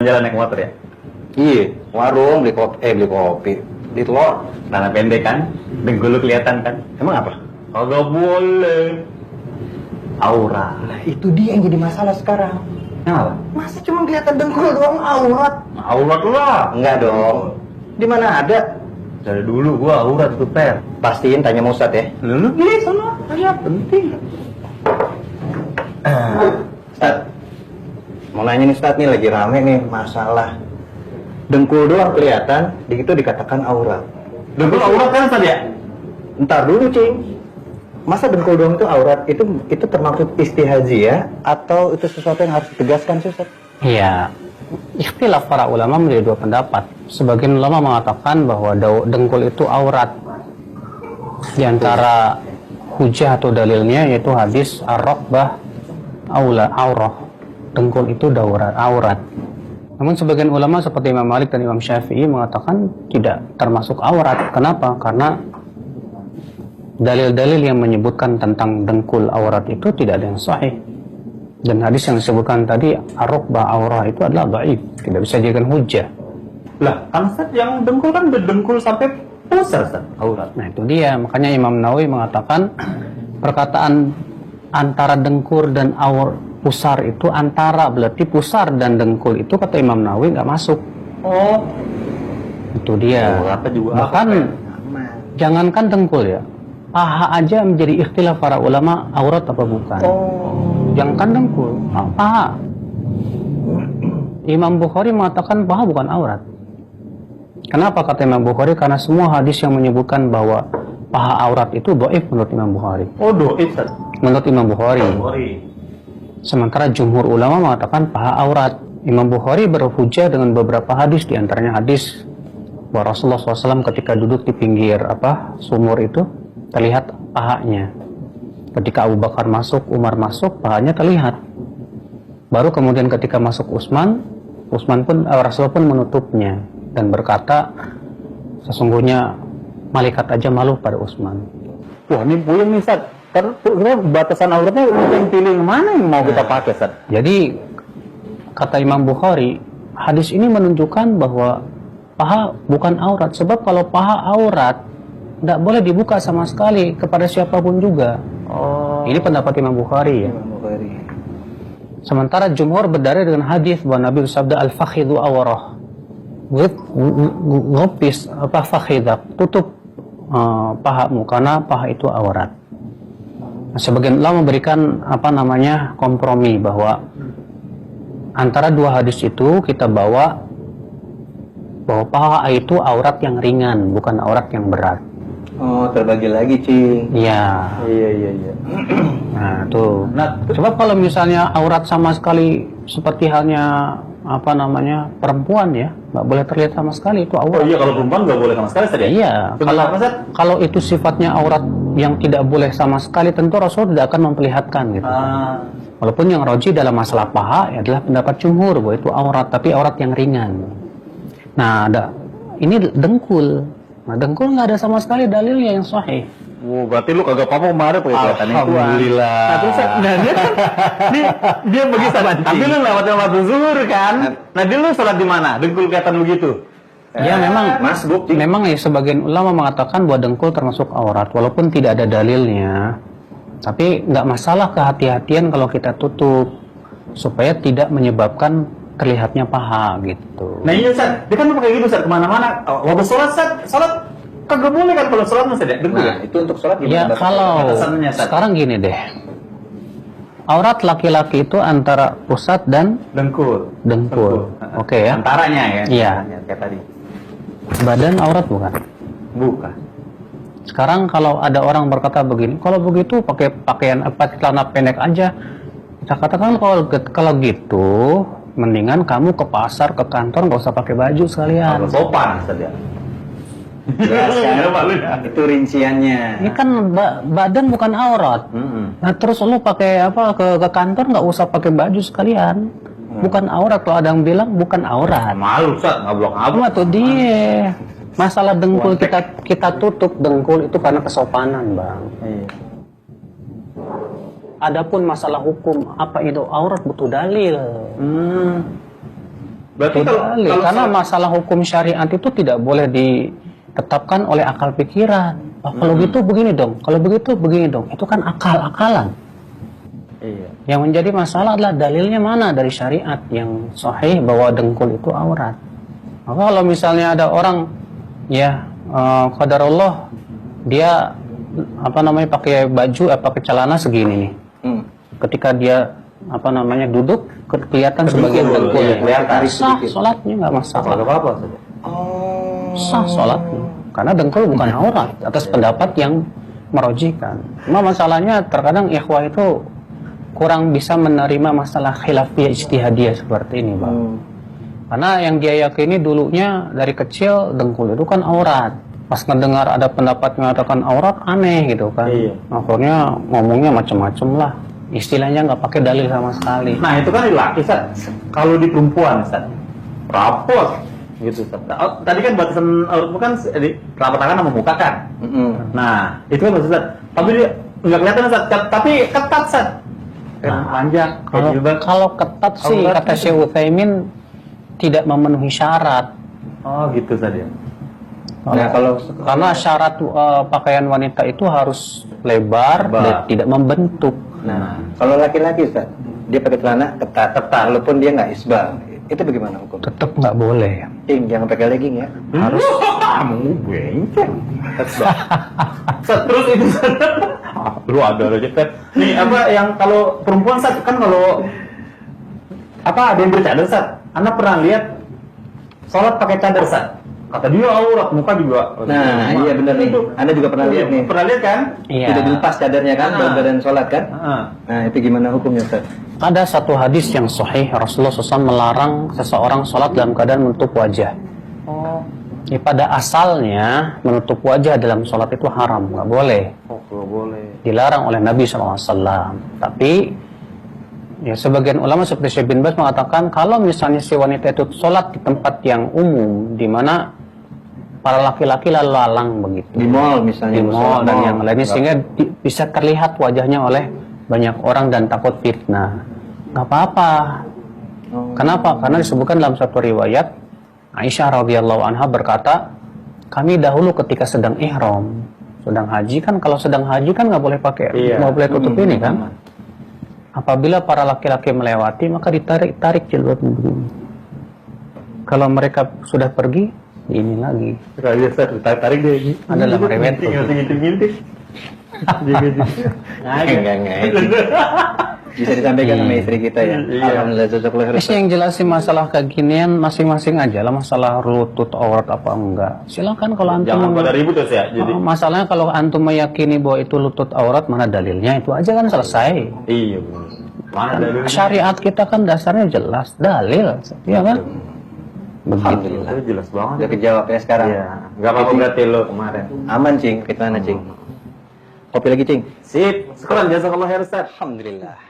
Jalan naik motor ya? Iya, warung beli kopi, beli telur. Celana pendek kan? Dengkul lu kelihatan kan? Emang apa? Kagak boleh. Aura. Nah, itu dia yang jadi masalah sekarang. Kenapa? Masa cuma kelihatan dengkul doang aurat? Aurat lah. Enggak dong. Di mana ada? Dari dulu gua aurat tuh, Per. Pastiin tanya Musad ya. Lu gini sana, aja penting. Ustad, mau nanya nih Ustad, nih lagi rame nih masalah dengkul doang kelihatan, itu dikatakan aurat. Dengkul aurat kan tadi ya? Ntar dulu, Cing. Masa dengkul doang itu aurat? Itu termaksud istihaji ya? Atau itu sesuatu yang harus ditegaskan, Ustad? Iya, ikhtilaf para ulama menjadi dua pendapat. Sebagian ulama mengatakan bahwa dengkul itu aurat. Di antara hujah atau dalilnya yaitu hadis ar-raqbah aurah. Dengkul itu aurat. Namun sebagian ulama seperti Imam Malik dan Imam Syafi'i mengatakan tidak termasuk aurat. Kenapa? Karena dalil-dalil yang menyebutkan tentang dengkul aurat itu tidak ada yang sahih. Dan hadis yang disebutkan tadi ar-raqbah aurah itu adalah dhaif, tidak bisa dijadikan hujah. Lah, kan Ustaz yang dengkul kan dengkul sampai pusar, Ustaz, aurat. Nah, itu dia. Makanya Imam Nawawi mengatakan perkataan antara dengkul dan pusar itu antara, berarti pusar dan dengkul itu kata Imam Nawawi nggak masuk. Oh, Itu dia. auratnya juga Bahkan jangankan dengkul ya, paha aja menjadi ikhtilaf para ulama aurat apa bukan. Jangankan dengkul, paha. Imam Bukhari mengatakan paha bukan aurat. Kenapa kata Imam Bukhari? Karena semua hadis yang menyebutkan bahwa paha aurat itu dhaif menurut Imam Bukhari. Oh, dhaif, Ustaz. Menurut Imam Bukhari. Sementara jumhur ulama mengatakan paha aurat. Imam Bukhari berhujjah dengan beberapa hadis, di antaranya hadis bahwa Rasulullah SAW ketika duduk di pinggir sumur itu terlihat pahanya. Ketika Abu Bakar masuk, Umar masuk, pahanya terlihat. Baru kemudian ketika masuk Utsman pun Rasulullah pun menutupnya dan berkata, sesungguhnya malaikat aja malu pada Utsman. Wah, ini puyeng nih, Ustaz. Karena batasan auratnya yang pilih yang mana yang mau kita pakai, Ustaz? Jadi kata Imam Bukhari, hadis ini menunjukkan bahwa paha bukan aurat. Sebab kalau paha aurat, tidak boleh dibuka sama sekali kepada siapapun juga. Oh, Ini pendapat Imam Bukhari ya. Sementara jumhur berdalil dengan hadis bahwa Nabi bersabda al-fakhidhu awrah. Ngopis fakhidak, tutup pahamu karena paha itu aurat. Nah, sebagian ulama memberikan kompromi bahwa antara dua hadis itu kita bawa bahwa paha itu aurat yang ringan, bukan aurat yang berat. Oh, terbagi lagi, Cing. Iya. Iya. Nah, tuh. Nah, Coba kalau misalnya aurat sama sekali seperti halnya perempuan ya, nggak boleh terlihat sama sekali, itu aurat. oh iya, kalau perempuan nggak boleh sama sekali, Ustaz, ya? Iya. Kenapa, Ustaz? Kalau itu sifatnya aurat yang tidak boleh sama sekali, tentu Rasul tidak akan memperlihatkan gitu. Walaupun yang roji dalam masalah paha adalah pendapat jumhur bahwa itu aurat, tapi aurat yang ringan. Nah, ini dengkul. Nah, dengkul nggak ada sama sekali dalilnya yang sahih. Oh, berarti lu kagak apa-apa kemarin pakai kelihatan itu. Alhamdulillah. Nah, terus nah, dia kan dia begitu. Tapi lu lewat zuhur kan? Nah, dia lu sholat di mana? Dengkul kelihatan begitu. Ya memang masbuk. Memang ya sebagian ulama mengatakan bahwa dengkul termasuk aurat walaupun tidak ada dalilnya. Tapi nggak masalah kehati-hatian kalau kita tutup supaya tidak menyebabkan terlihatnya paha gitu. Nah, iya, Ustaz. Dia kan pakai gitu, Ustaz, kemana-mana. Waktu sholat, Ustaz, sholat kagak boleh kan kalau sholat, Ustaz, ya? Dengkul ya? Nah, itu untuk sholat Ya gimana? kalau batasannya, Ustaz? sekarang gini deh. Aurat laki-laki itu antara pusat dan Dengkul. dengkul. Oke ya. Antaranya ya. Iya. Antaranya, kayak tadi. Badan aurat bukan? Bukan. Sekarang kalau ada orang berkata begini, kalau begitu pakai pakaian celana pendek aja. Kita katakan kalau gitu, mendingan kamu ke pasar, ke kantor, nggak usah pakai baju sekalian. Kalau sopan, Ustaz, ya. Itu rinciannya. Ini kan badan bukan aurat. Nah terus lu pakai ke kantor nggak usah pakai baju sekalian. Bukan aurat, kalau ada yang bilang bukan aurat. Malu, Ustaz, ngablok-ngablok. Apa tuh dia? Masalah dengkul kita tutup dengkul itu karena kesopanan, Bang. Iya. Adapun masalah hukum apa itu aurat butuh dalil. Berarti Dalil. Karena masalah hukum syariat itu tidak boleh ditetapkan oleh akal pikiran. Oh, kalau gitu begini dong, kalau begitu begini dong. Itu kan akal-akalan. Iya. Yang menjadi masalah adalah dalilnya mana dari syariat yang sahih bahwa dengkul itu aurat. Maka kalau misalnya ada orang ya qadarullah dia pakai baju pakai celana segini nih. Ketika dia duduk kelihatan sebagian dengkul. Kelihatan. Sah sholatnya nggak masalah. Apa-apa. Sah sholatnya. Karena dengkul bukan aurat atas pendapat yang merojikan. Cuma masalahnya terkadang ikhwah itu kurang bisa menerima masalah khilafiyah ijtihadiyah seperti ini, Bang. Karena yang dia yakini dulunya dari kecil dengkul itu kan aurat. Pas mendengar ada pendapat mengatakan aurat aneh gitu kan. Iya. Akhirnya ngomongnya macam-macam lah. Istilahnya nggak pakai dalil sama sekali. Nah itu kan di laki, Ustaz. Kalau di perempuan, Ustaz, rapot gitu, Ustaz. Tadi kan batasan bukan telapak tangan sama muka kan. Nah itu kan Ustaz. Tapi dia nggak kelihatan, Ustaz. Tapi ketat, Ustaz. Panjang. Kalau ketat sih kata Syekh Utsaimin tidak memenuhi syarat. Oh gitu, Ustaz ya. Karena syarat pakaian wanita itu harus lebar dan tidak membentuk. Nah, kalau laki-laki Ustaz, dia pakai celana ketat, walaupun dia nggak isbal, itu bagaimana hukum? Tetap nggak boleh. Jangan pakai legging ya. Harus Kamu benceng. Terus itu lu ada aja kan. Nih apa yang kalau perempuan Sat kan kalau ada yang bercadar Sat. Anda pernah lihat sholat pakai cadar Sat? Kata dia aurat, muka juga. Nah, iya benar nih. Anda juga pernah lihat nih. Pernah lihat kan? Iya. Tidak dilepas cadarnya kan, badan sholat kan? Nah, itu gimana hukumnya Ustaz? Ada satu hadis yang sahih, Rasulullah SAW melarang seseorang sholat dalam keadaan menutup wajah. Ya, pada asalnya menutup wajah dalam sholat itu haram, nggak boleh. Nggak boleh. Dilarang oleh Nabi SAW. Tapi ya sebagian ulama seperti Syekh bin Baz mengatakan kalau misalnya si wanita itu sholat di tempat yang umum, di mana para laki-laki lalu lalang begitu. Di mall misalnya. Di mall dan yang lainnya sehingga bisa terlihat wajahnya oleh banyak orang dan takut fitnah. Nggak apa-apa. Kenapa? Karena disebutkan dalam satu riwayat Aisyah radhiyallahu anha berkata, kami dahulu ketika sedang ihram, sedang haji kan, kalau sedang haji kan nggak boleh pakai, nggak boleh tutup ini kan. Apabila para laki-laki melewati maka ditarik jilbabnya begini. Kalau mereka sudah pergi, ini lagi. Tarik dia ini. Adalah merewet. Ngintip. Bisa disampaikan sama istri kita ya. Alhamdulillah jazakallahu khairan. Yang jelasin masalah keginian masing-masing aja lah, masalah lutut aurat apa enggak. Silakan kalau antum Jangan pada ribut ya. Jadi masalahnya kalau antum meyakini bahwa itu lutut aurat, mana dalilnya, itu aja kan selesai. iya benar. Mana dalilnya? Syariat kita kan dasarnya jelas, dalil, iya kan? Begitu. Itu jelas banget. Udah kejawab ya sekarang. Iya. Enggak apa-apa berarti lo kemarin. Aman, Cing. Fitnah, Cing. Kopi lagi, Cing. Sip. Sekarang jazakallahu khairan Ustaz. Alhamdulillah.